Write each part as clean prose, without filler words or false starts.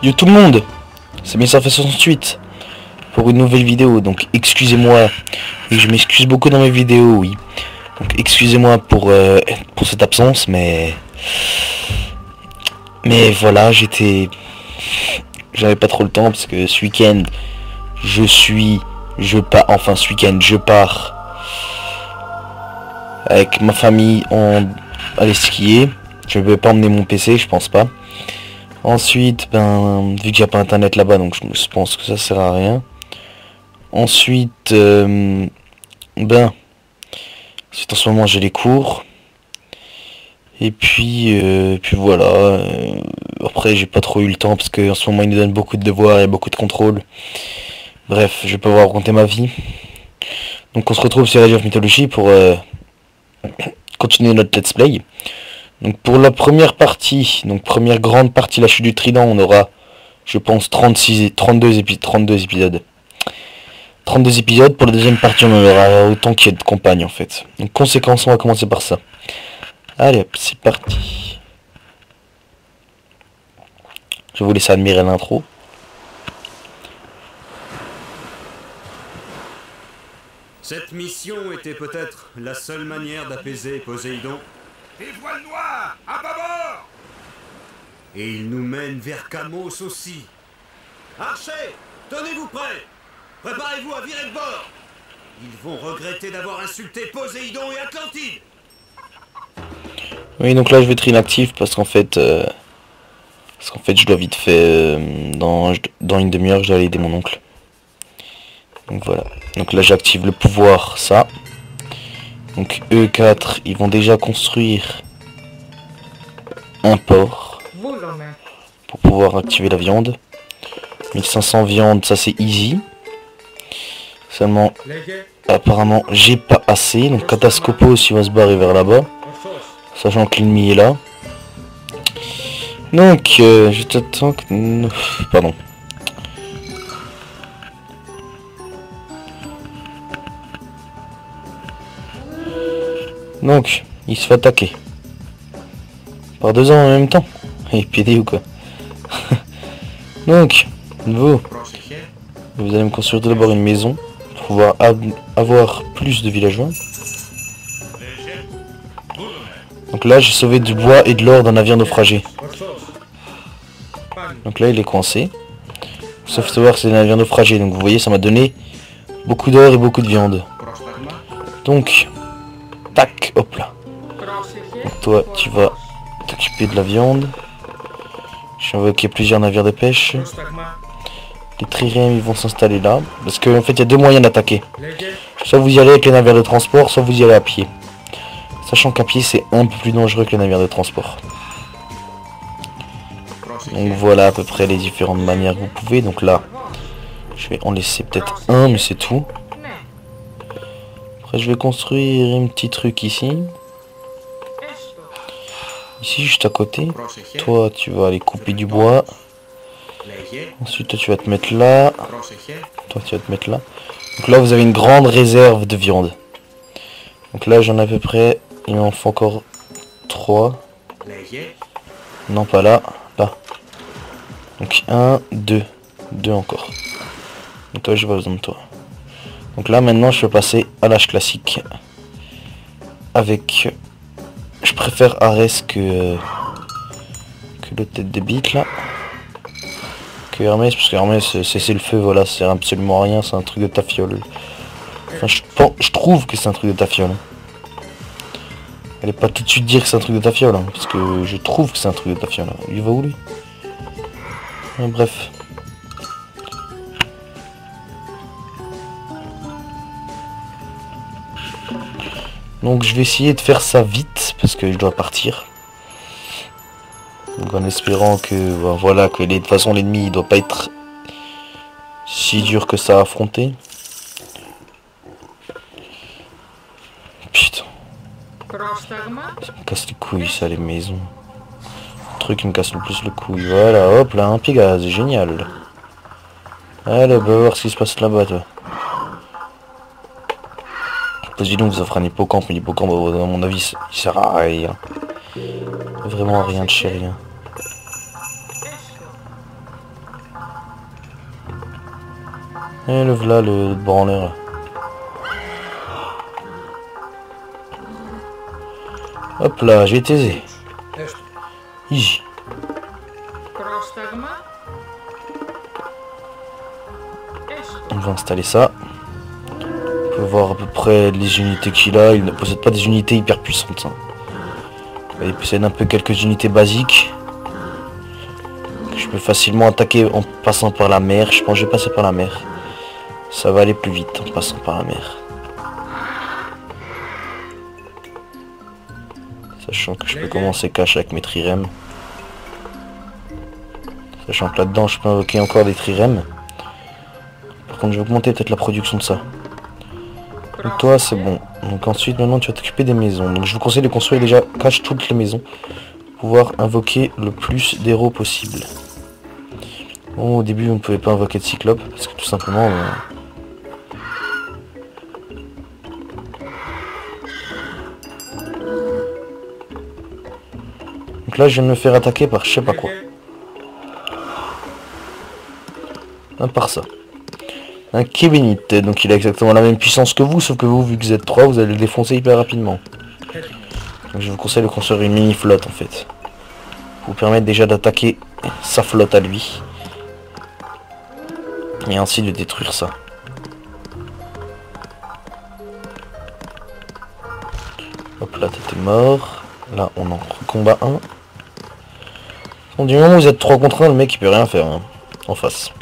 Yo tout le monde, c'est Messafait68 pour une nouvelle vidéo, donc excusez-moi, et je m'excuse beaucoup dans mes vidéos, oui. Donc excusez-moi pour cette absence, mais voilà, j'avais pas trop le temps parce que ce week-end, je pars avec ma famille aller skier. Je vais pas emmener mon PC, je pense pas. Ensuite, vu qu'il n'y a pas internet là-bas, donc je pense que ça sert à rien. Ensuite, en ce moment j'ai les cours. Et puis voilà. Après, j'ai pas trop eu le temps parce qu'en ce moment ils nous donnent beaucoup de devoirs et beaucoup de contrôles. Bref, je vais pas vous raconter ma vie. Donc on se retrouve sur Age of Mythology pour continuer notre let's play. Donc pour la première partie, donc première grande partie, la chute du trident, on aura, je pense, 32 épisodes. 32 épisodes. Pour la deuxième partie, on en aura autant qu'il y a de campagne en fait. Donc conséquence, on va commencer par ça. Allez hop, c'est parti. Je vais vous laisser admirer l'intro. Cette mission était peut-être la seule manière d'apaiser Poséidon. Des voiles noires, à bâbord! Et il nous mène vers Kamos aussi. Archers, tenez-vous prêts! Préparez-vous à virer de bord! Ils vont regretter d'avoir insulté Poséidon et Atlantide! Oui, donc là je vais être inactif parce qu'en fait, je dois vite fait, dans une demi-heure, je dois aller aider mon oncle. Donc voilà. Donc là j'active le pouvoir, ça. Donc E4, ils vont déjà construire un port pour pouvoir activer la viande. 1500 viande, ça c'est easy. Seulement, apparemment, j'ai pas assez. Donc Katascopos, il va se barrer vers là-bas. Sachant que l'ennemi est là. Donc, je t'attends que... Pardon. Donc, il se fait attaquer. Par deux hommes en même temps. Il est pédé ou quoi? Donc, vous allez me construire tout d'abord une maison. Pour pouvoir avoir plus de villageois. Donc là, j'ai sauvé du bois et de l'or d'un navire naufragé. Donc là, il est coincé. Sauf savoir que c'est un navire naufragé. Donc vous voyez, ça m'a donné beaucoup d'or et beaucoup de viande. Donc, tac, hop là. Donc toi, tu vas t'occuper de la viande. J'ai envoyé plusieurs navires de pêche. Les trirèmes, ils vont s'installer là. Parce qu'en fait, il y a deux moyens d'attaquer. Soit vous y allez avec les navires de transport, soit vous y allez à pied. Sachant qu'à pied, c'est un peu plus dangereux que les navires de transport. Donc voilà à peu près les différentes manières que vous pouvez. Donc là, je vais en laisser peut-être un, mais c'est tout. Après, je vais construire un petit truc ici. Ici, juste à côté. Toi, tu vas aller couper du bois. Ensuite, toi, tu vas te mettre là. Toi, tu vas te mettre là. Donc là, vous avez une grande réserve de viande. Donc là, j'en ai à peu près... Il m'en faut encore 3. Non, pas là. Là. Donc 1, 2. 2 encore. Donc toi, j'ai pas besoin de toi. Donc là, maintenant, je peux passer à l'âge classique. Avec... Je préfère Arès que le tête de bite, là. Que Hermès, parce que Hermès, c'est le feu, voilà. C'est absolument rien, c'est un truc de tafiole. Enfin, je trouve que c'est un truc de tafiole. Allez pas tout de suite dire que c'est un truc de tafiole, hein, parce que je trouve que c'est un truc de tafiole. Il va où lui? Bref. Donc je vais essayer de faire ça vite, parce que je dois partir. Donc en espérant que, voilà, que de toute façon l'ennemi il doit pas être si dur que ça à affronter. Putain. Ça me casse les couilles ça, les maisons. Le truc qui me casse le plus le couille. Voilà, hop là, un Pégase, génial. Allez, va voir ce qui se passe là-bas, toi. Poséidon vous offre un hippocampe, mais l'hippocampe, à mon avis, il sert à rien. Vraiment à rien de chez rien. Et le voilà le branleur. Hop là, j'ai été aisé. Έστω. Easy. Πρόσταγμα. On va installer ça. On peut voir à peu près les unités qu'il a. Il ne possède pas des unités hyper puissantes. Hein. Il possède un peu quelques unités basiques. Que je peux facilement attaquer en passant par la mer. Je pense que je vais passer par la mer. Ça va aller plus vite en passant par la mer. Sachant que je peux commencer cash avec mes trirèmes. Sachant que là-dedans je peux invoquer encore des trirèmes. Par contre je vais augmenter peut-être la production de ça. Donc toi c'est bon. Donc ensuite maintenant tu vas t'occuper des maisons. Donc je vous conseille de construire déjà cash toutes les maisons. Pour pouvoir invoquer le plus d'héros possible. Bon au début on ne pouvait pas invoquer de cyclope. Parce que tout simplement... Donc là je viens de me faire attaquer par je sais pas quoi. Par ça. Un Kebenite, donc il a exactement la même puissance que vous, sauf que vous, vu que vous êtes 3, vous allez le défoncer hyper rapidement. Donc je vous conseille de construire une mini flotte en fait. Pour vous permettre déjà d'attaquer sa flotte à lui. Et ainsi de détruire ça. Hop là, t'étais mort. Là, on en combat un. Bon, du moment où vous êtes 3 contre 1, le mec il peut rien faire hein, en face.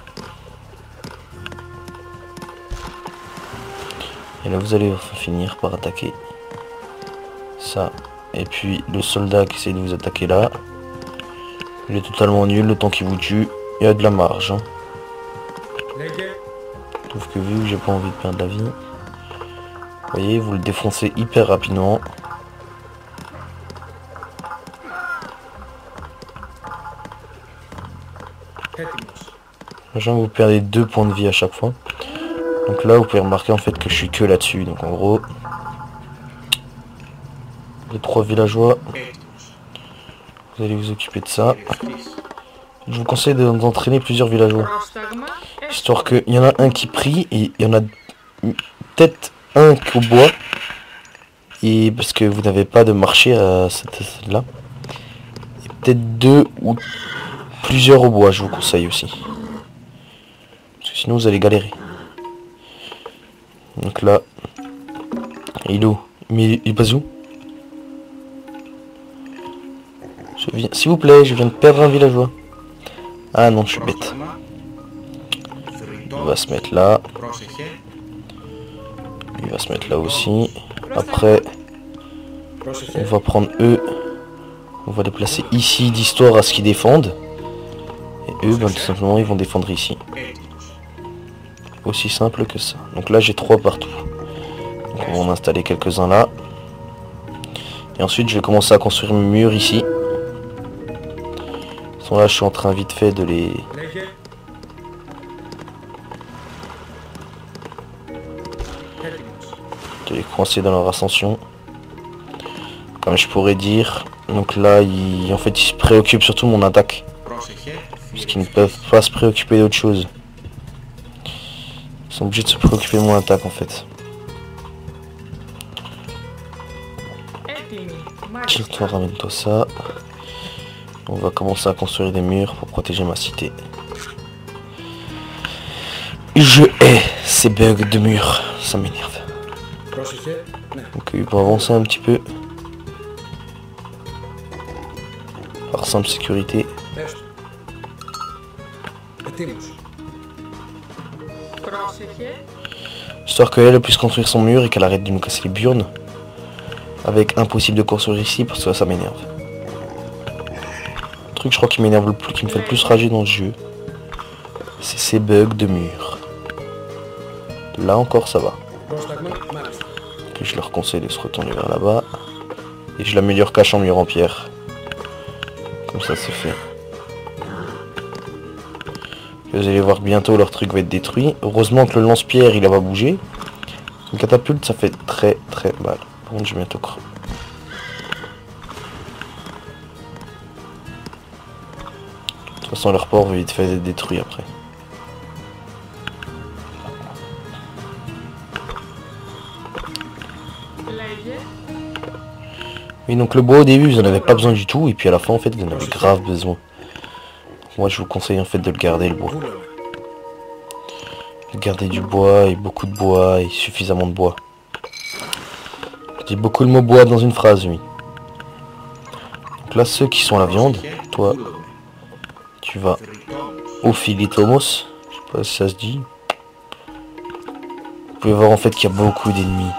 Et là vous allez finir par attaquer ça. Et puis le soldat qui essaie de vous attaquer là. Il est totalement nul, le temps qu'il vous tue, il y a de la marge. Hein. Sauf que vu que j'ai pas envie de perdre la vie. Vous voyez, vous le défoncez hyper rapidement. Sachant que vous perdez 2 points de vie à chaque fois. Donc là vous pouvez remarquer en fait que je suis que là-dessus. Donc en gros, les 3 villageois, vous allez vous occuper de ça. Je vous conseille d'entraîner plusieurs villageois. Histoire qu'il y en a un qui prie et il y en a peut-être un qui au bois. Et parce que vous n'avez pas de marché à cette là. Et peut-être 2 ou plusieurs au bois, je vous conseille aussi. Parce que sinon vous allez galérer. Donc là, il est où? Mais il passe où? S'il vous plaît, je viens de perdre un villageois. Ah non, je suis bête. Il va se mettre là. Il va se mettre là aussi. Après, on va prendre eux. On va les placer ici d'histoire à ce qu'ils défendent. Et eux, ben, tout simplement, ils vont défendre ici. Aussi simple que ça. Donc là j'ai 3 partout. Donc on va en installer quelques-uns là. Et ensuite je vais commencer à construire mes murs ici. Là je suis en train vite fait de les... coincer dans leur ascension. Comme je pourrais dire. Donc là en fait ils se préoccupent surtout de mon attaque. Puisqu'ils ne peuvent pas se préoccuper d'autre chose. Ils sont obligés de se préoccuper de mon attaque en fait. Tire-toi, ramène-toi ça. On va commencer à construire des murs pour protéger ma cité. Je hais ces bugs de murs, ça m'énerve. Donc il faut avancer un petit peu. Par simple sécurité. Histoire qu'elle puisse construire son mur et qu'elle arrête de nous casser les burnes. Avec impossible de construire ici parce que ça m'énerve. Le truc je crois qui m'énerve le plus, qui me fait le plus rager dans le jeu, c'est ces bugs de mur. Là encore ça va. Et je leur conseille de se retourner vers là-bas. Et je l'améliore cache en mur en pierre. Comme ça c'est fait. Vous allez voir que bientôt leur truc va être détruit. Heureusement que le lance-pierre il a pas bougé. Une catapulte ça fait très très mal. Par contre je vais bientôt crever. De toute façon leur port va vite fait être détruit après. Oui, donc le bois au début, vous en avez pas besoin du tout, et puis à la fin, en fait, vous en avez grave besoin. Moi, je vous conseille en fait de le garder, le bois. Garder du bois, et beaucoup de bois, et suffisamment de bois. Je dis beaucoup le mot bois dans une phrase, oui. Donc là, ceux qui sont à la viande, toi, tu vas au Philitomos. Je sais pas si ça se dit. Vous pouvez voir en fait qu'il y a beaucoup d'ennemis.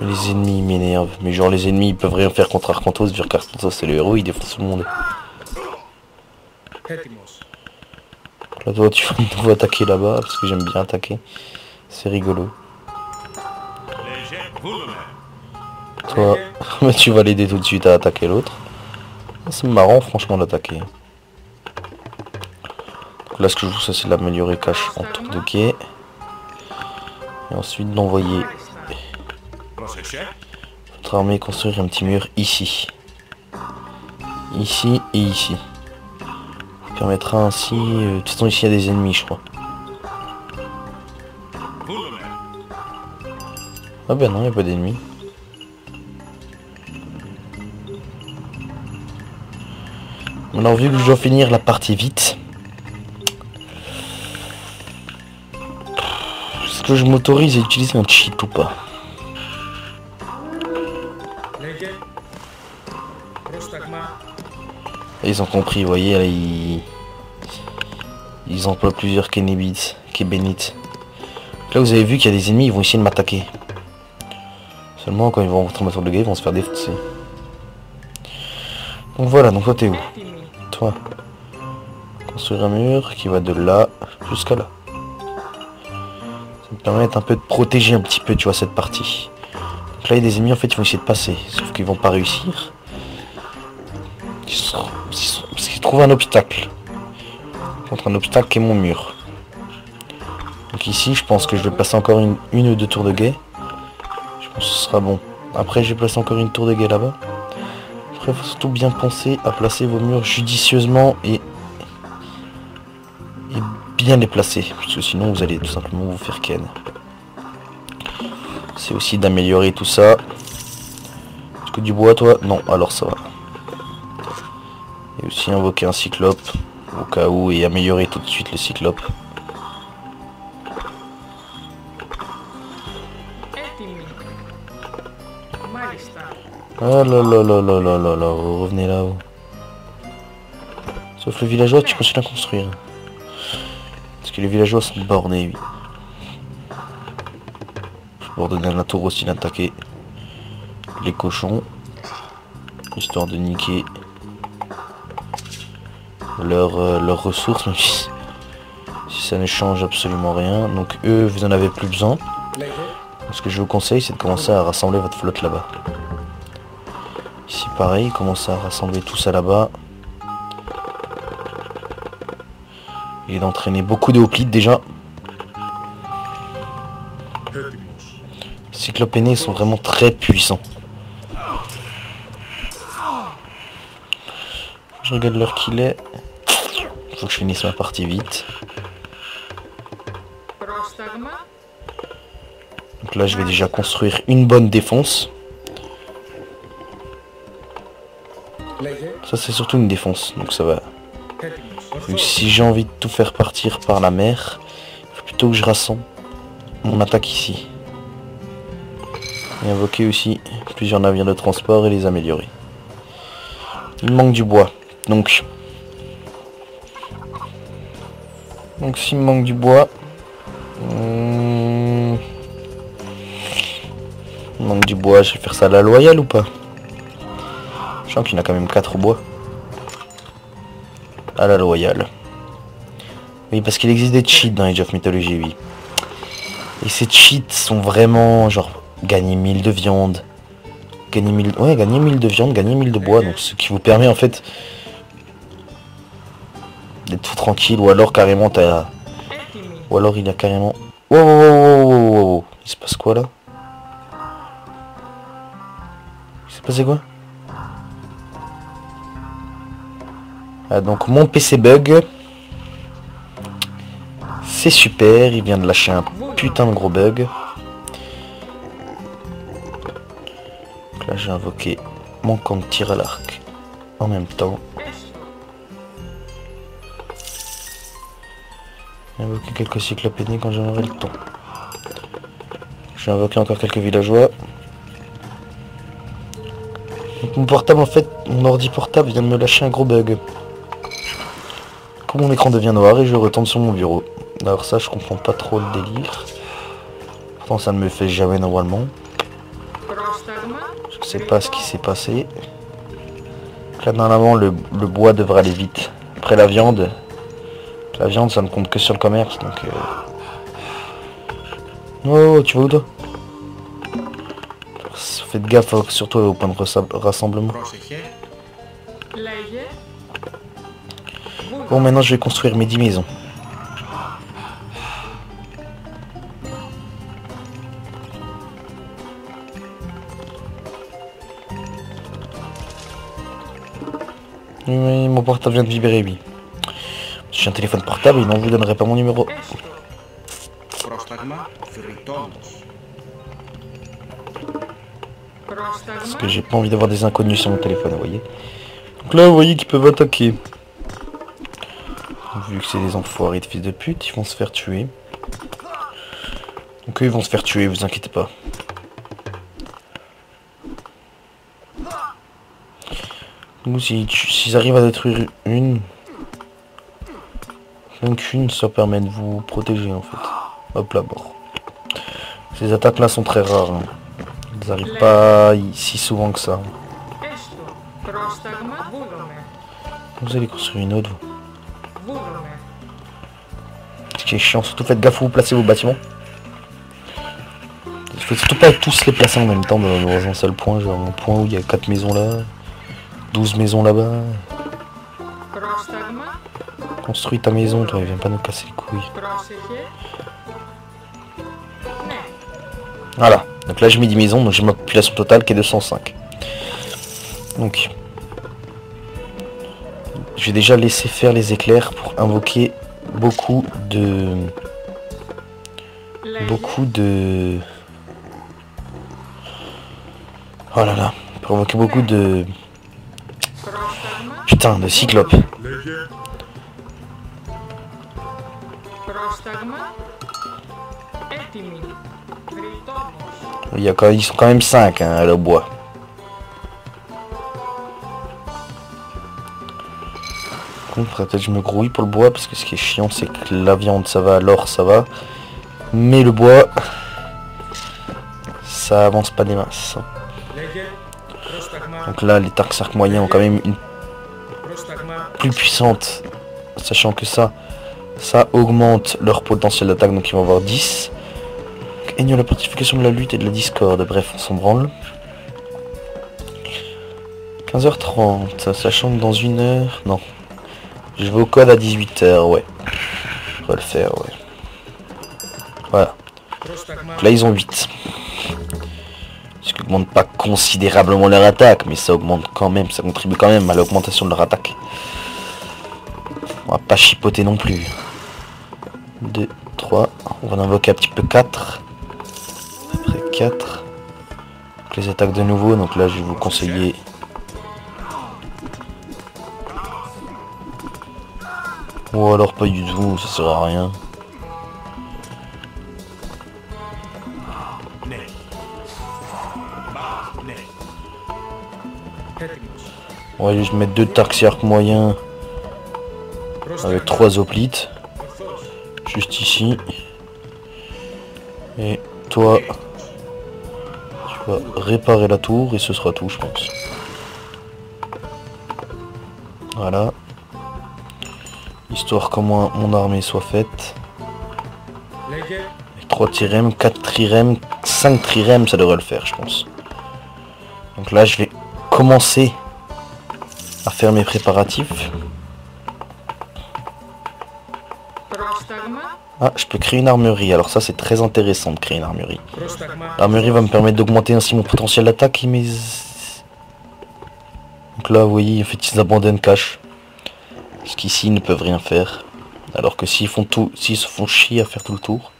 Les ennemis m'énervent. Mais genre les ennemis ils peuvent rien faire contre Arcantos, vu qu'Arcantos c'est le héros, il défonce tout le monde. Là toi tu vas nous attaquer là-bas, parce que j'aime bien attaquer. C'est rigolo. Toi, tu vas l'aider tout de suite à attaquer l'autre. C'est marrant franchement d'attaquer. Donc là ce que je vous ça c'est l'améliorer cache en tour de quai. Et ensuite d'envoyer votre armée construire un petit mur ici. Ici et ici. Ça permettra ainsi... de toute façon ici il y a des ennemis je crois. Ah ben non, il n'y a pas d'ennemis. Maintenant vu que je dois finir la partie vite, est-ce que je m'autorise à utiliser un cheat ou pas? Ils ont compris, vous voyez, là, ils emploient plusieurs Kenébits. Là vous avez vu qu'il y a des ennemis, ils vont essayer de m'attaquer. Seulement quand ils vont rentrer ma tour de guet, ils vont se faire défoncer. Donc voilà, donc toi t'es où? Toi. Construire un mur qui va de là jusqu'à là. Ça me permet un peu de protéger un petit peu, tu vois, cette partie. Donc là il y a des ennemis en fait ils vont essayer de passer, sauf qu'ils vont pas réussir. Parce qu'ils trouvent un obstacle. Contre un obstacle qui est mon mur. Donc ici je pense que je vais placer encore une ou deux tours de guet. Je pense que ce sera bon. Après je vais placer encore une tour de guet là-bas. Après il faut surtout bien penser à placer vos murs judicieusement et bien les placer. Parce que sinon vous allez tout simplement vous faire ken. C'est aussi d'améliorer tout ça. Est-ce que du bois toi? Non, alors ça va. Et aussi invoquer un cyclope au cas où et améliorer tout de suite le cyclope. Ah là là là là là là là, vous revenez là-haut. Sauf le villageois, tu continues à construire. Parce que les villageois sont bornés, oui. Je peux leur donner à la tour aussi d'attaquer les cochons. Histoire de niquer leurs ressources, même si ça ne change absolument rien. Donc eux, vous en avez plus besoin. Ce que je vous conseille, c'est de commencer à rassembler votre flotte là-bas. Ici pareil, commencez à rassembler tout ça là-bas. Et d'entraîner beaucoup de hoplites déjà. Les cyclopes aînés sont vraiment très puissants. Je regarde l'heure qu'il est. Faut que je finisse ma partie vite. Donc là je vais déjà construire une bonne défense. Ça c'est surtout une défense, donc ça va. Donc, si j'ai envie de tout faire partir par la mer, il faut plutôt que je rassemble mon attaque ici. Et invoquer aussi plusieurs navires de transport et les améliorer. Il me manque du bois. Donc s'il me manque du bois, il me manque du bois, je vais faire ça à la loyale ou pas? Je sens qu'il y en a quand même 4 bois. À la loyale. Oui, parce qu'il existe des cheats dans Age of Mythology, oui. Et ces cheats sont vraiment genre gagner 1000 de viande. Gagner 1000... Ouais, gagner 1000 de viande, gagner 1000 de bois. Donc ce qui vous permet en fait d'être tout tranquille, ou alors carrément t'as... Ou alors il y a carrément... Wow, wow, wow, wow, wow, wow. Il se passe quoi là? Il s'est passé quoi? Ah, donc mon PC bug. C'est super, il vient de lâcher un putain de gros bug. Là j'ai invoqué mon camp de tir à l'arc en même temps. J'ai invoqué quelques cyclopédies quand j'en aurai le temps. J'ai invoqué encore quelques villageois. Donc mon portable en fait, mon ordi portable vient de me lâcher un gros bug. Quand mon écran devient noir et je retombe sur mon bureau. Alors ça je comprends pas trop le délire. Pourtant ça ne me fait jamais normalement. Je sais pas ce qui s'est passé. Là normalement le bois devrait aller vite. Après la viande ça ne compte que sur le commerce donc Oh tu vas où toi? Faites gaffe surtout au point de rassemblement. Bon maintenant je vais construire mes 10 maisons. Oui, mon portable vient de vibrer, oui. Si j'ai un téléphone portable, il n'en vous donnerait pas mon numéro. Parce que j'ai pas envie d'avoir des inconnus sur mon téléphone, vous voyez. Donc là, vous voyez qu'ils peuvent attaquer. Vu que c'est des enfoirés de fils de pute, ils vont se faire tuer. Donc eux, ils vont se faire tuer, vous inquiétez pas. Nous, s'ils arrivent à détruire une, même qu'une, ça permet de vous protéger en fait. Hop là, mort. Ces attaques là sont très rares. Hein. Ils n'arrivent pas si souvent que ça. Vous allez construire une autre, vous. Ce qui est chiant, surtout faites gaffe où vous placez vos bâtiments. Il faut surtout pas tous les placer en même temps dans un seul point, genre un point où il y a 4 maisons là. 12 maisons là-bas. Construis ta maison, toi, viens pas nous casser les couilles. Voilà, donc là j'ai mis 10 maisons, donc j'ai ma population totale qui est de 105. Donc, je vais déjà laisser faire les éclairs pour invoquer beaucoup de... Oh là là, pour invoquer beaucoup de... Putain, de cyclopes. Ils sont quand même 5 hein, à le bois. Peut-être que je me grouille pour le bois parce que ce qui est chiant c'est que la viande ça va, l'or ça va. Mais le bois, ça avance pas des masses. Donc là les Tarxarques moyens ont quand même une plus puissante, sachant que ça augmente leur potentiel d'attaque, donc ils vont avoir 10. Ayant la partification de la lutte et de la discorde, bref on s'en branle. 15h30, sachant que dans une heure, non. Je vais au code à 18h, ouais. Je vais le faire, ouais. Voilà. Donc là ils ont 8. Ce qui augmente pas considérablement leur attaque, mais ça augmente quand même, ça contribue quand même à l'augmentation de leur attaque. On va pas chipoter non plus. 2, 3, on va en invoquer un petit peu 4. Après 4. Donc les attaques de nouveau, donc là je vais vous conseiller. Ou alors pas du tout, ça sert à rien. On va juste mettre 2 Tarxiarques moyens avec 3 hoplites juste ici. Et toi tu vas réparer la tour et ce sera tout je pense. Voilà. Histoire qu'au moins mon armée soit faite. Avec 3 trirèmes, 4 trirèmes, 5 trirèmes ça devrait le faire je pense. Donc là je vais commencer à faire mes préparatifs. Ah, je peux créer une armurerie, alors ça c'est très intéressant de créer une armurerie. L'armurerie va me permettre d'augmenter ainsi mon potentiel d'attaque et mes... Donc là vous voyez en fait ils abandonnent cash. Parce qu'ici ils ne peuvent rien faire. Alors que s'ils se font chier à faire tout le tour,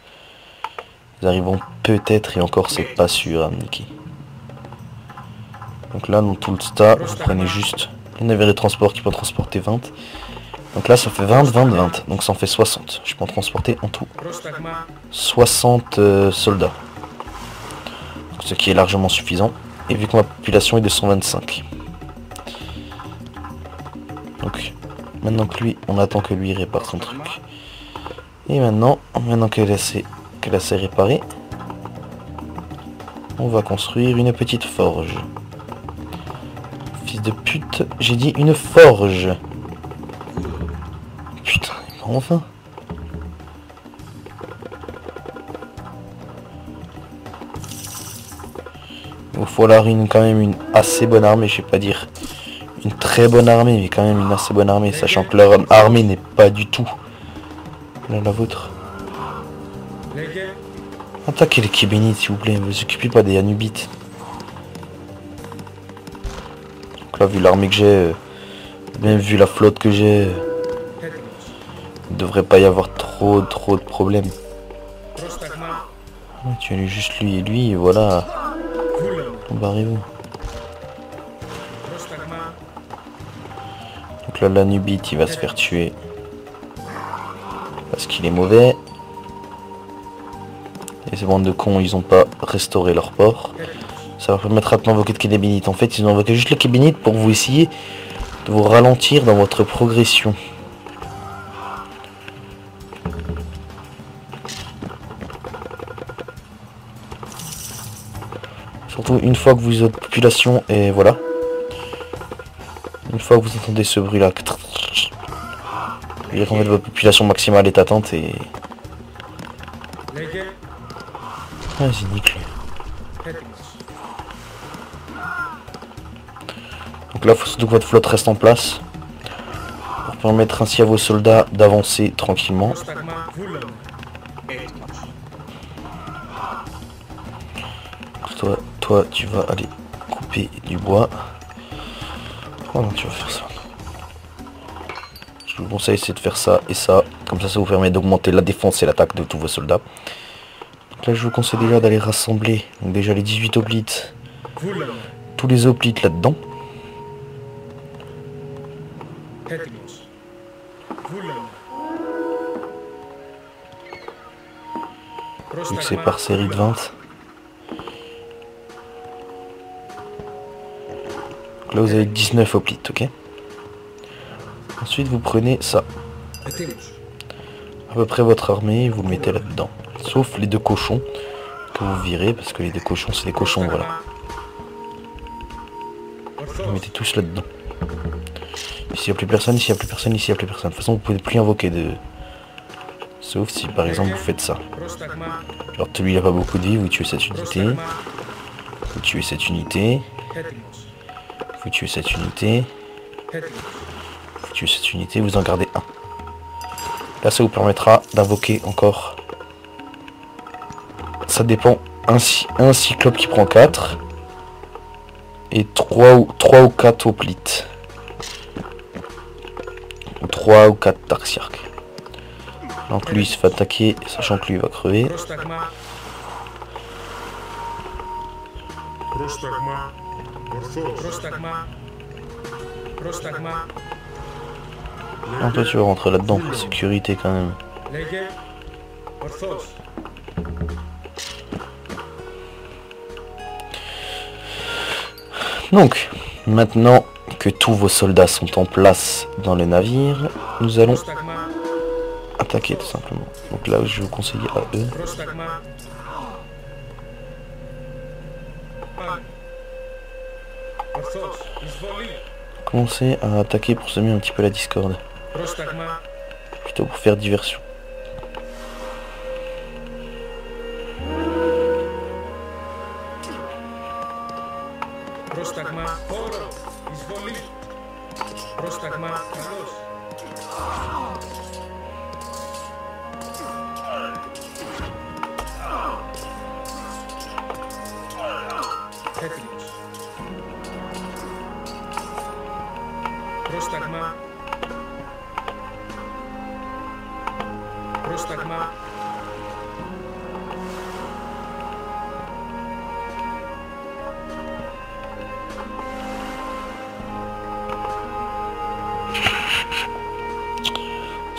ils arriveront peut-être, et encore c'est pas sûr à me niquer. Donc là, dans tout le tas, vous prenez juste le navire de transport qui peut en transporter 20. Donc là, ça fait 20, 20, 20. Donc ça en fait 60. Je peux en transporter en tout 60 soldats. Donc, ce qui est largement suffisant. Et vu que ma population est de 125. Donc, maintenant que lui, on attend que lui répare son truc. Et maintenant qu'elle est assez réparée, on va construire une petite forge. Fils de pute, j'ai dit une forge. Putain, enfin. Il va falloir quand même une assez bonne armée, je vais pas dire une très bonne armée, mais quand même une assez bonne armée, sachant que leur armée n'est pas du tout la vôtre. Attaquez les Kébénites s'il vous plaît, ne vous occupez pas des Anubites. Donc là, vu l'armée que j'ai, même vu la flotte que j'ai, il ne devrait pas y avoir trop de problèmes. Tu as juste lui et lui, et voilà. Barrez-vous. Donc là, l'Anubite, il va se faire tuer. Parce qu'il est mauvais. Et ces bandes de cons, ils ont pas restauré leur port. Ça leur permettra de m'invoquer de Kébénites. En fait, ils ont invoqué juste les Kébénites pour vous essayer de vous ralentir dans votre progression. Surtout une fois que votre population est... Voilà. Une fois que vous entendez ce bruit là, dire qu'en fait votre population maximale est atteinte et... Vas-y, nique-le. Donc là, il faut surtout que votre flotte reste en place. Pour permettre ainsi à vos soldats d'avancer tranquillement. Toi, tu vas aller couper du bois. Oh non, tu vas faire ça. Je vous conseille, c'est de faire ça et ça. Comme ça vous permet d'augmenter la défense et l'attaque de tous vos soldats. Donc là, je vous conseille déjà d'aller rassembler donc déjà les 18 hoplites. Tous les hoplites là-dedans. Vu que c'est par série de 20. Là vous avez 19 hoplites, ok. Ensuite vous prenez ça. À peu près votre armée, vous le mettez là-dedans. Sauf les deux cochons que vous virez, parce que les deux cochons c'est des cochons, voilà. Vous mettez tous là-dedans. Ici il n'y a plus personne, ici il n'y a plus personne, ici il n'y a plus personne. De toute façon vous pouvez plus invoquer de... Sauf si par exemple vous faites ça. Alors lui il n'a pas beaucoup de vie, vous tuez cette unité. Vous tuez cette unité. Vous tuez cette unité. Vous tuez cette unité, vous en gardez un. Là ça vous permettra d'invoquer encore. Ça dépend. Un cyclope qui prend 4. Et 3 ou 4 hoplites. Ou 3 ou 4 Darksiark. Donc lui il se fait attaquer, sachant que lui il va crever. Non, toi tu vas rentrer là-dedans pour sécurité quand même. Donc, maintenant que tous vos soldats sont en place dans le navire, nous allons attaquer tout simplement. Donc là je vais vous conseiller à eux. Commencez à attaquer pour semer un petit peu la discorde. Plutôt pour faire diversion.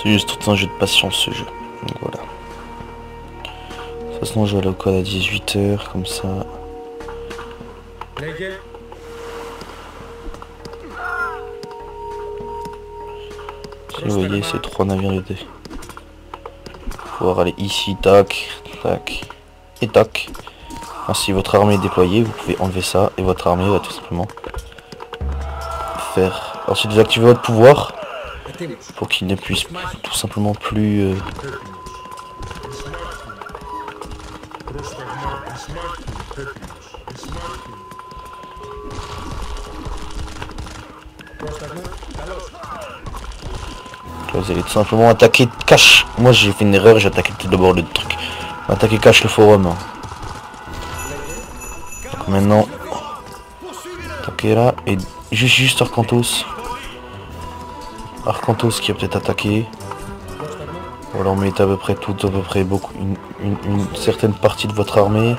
C'est juste tout un jeu de patience ce jeu. Donc voilà. De toute façon je vais aller au code à 18 h comme ça. Si vous voyez ces 3 navires aidés. Pouvoir aller ici, tac, tac et tac. Ainsi votre armée est déployée, vous pouvez enlever ça et votre armée va tout simplement faire. Ensuite désactiver votre pouvoir pour qu'il ne puisse tout simplement plus vous allez tout simplement attaquer cache. Moi j'ai fait une erreur, j'ai attaqué tout d'abord le truc. Attaquer cache le forum. Donc maintenant, attaquer là et juste Arcantos. Arcantos qui a peut-être attaqué. Voilà, on met à peu près tout, à peu près beaucoup, une certaine partie de votre armée.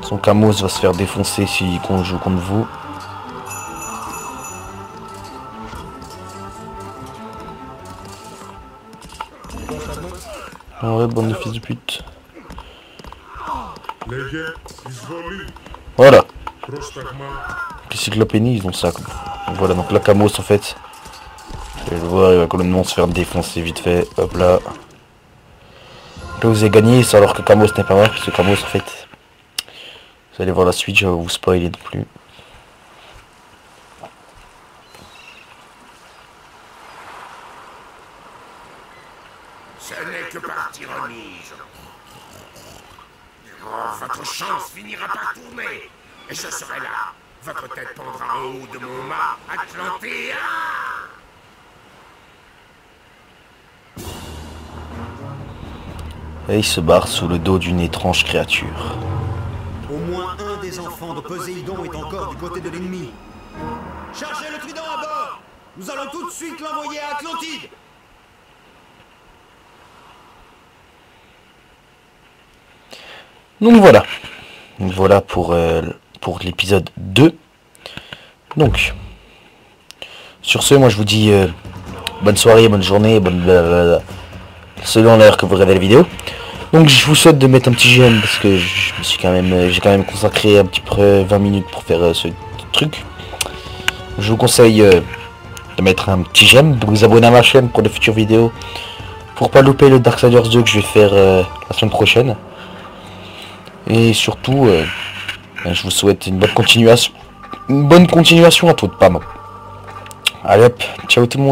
Son Camos va se faire défoncer s'il joue contre vous. Ouais, bande de fils de pute. Voilà. Les cyclopénies, ils ont ça. Donc voilà, donc la Camos en fait. Vous allez le voir, il va complètement se faire défoncer vite fait. Hop là. Là vous avez gagné, alors que Camos n'est pas mal, parce que Camos en fait. Vous allez voir la suite, je vais vous spoiler non plus. Ce n'est que partie remise. Oh, votre chance finira par tourner. Et je serai là. Votre tête pendra en haut de mon mât atlantéen. Et il se barre sous le dos d'une étrange créature. Au moins un des enfants de Poséidon est encore du côté de l'ennemi. Chargez le trident à bord. Nous allons tout de suite l'envoyer à Atlantide. Donc voilà. Voilà pour l'épisode 2. Donc, sur ce, moi je vous dis bonne soirée, bonne journée, bonne blablabla, selon l'heure que vous regardez la vidéo. Donc je vous souhaite de mettre un petit j'aime parce que j'ai quand même consacré un petit peu 20 minutes pour faire ce truc. Je vous conseille de mettre un petit j'aime, de vous abonner à ma chaîne pour de futures vidéos, pour pas louper le Darksiders 2 que je vais faire la semaine prochaine. Et surtout, je vous souhaite une bonne continuation à toute PAM. Allez hop, ciao tout le monde.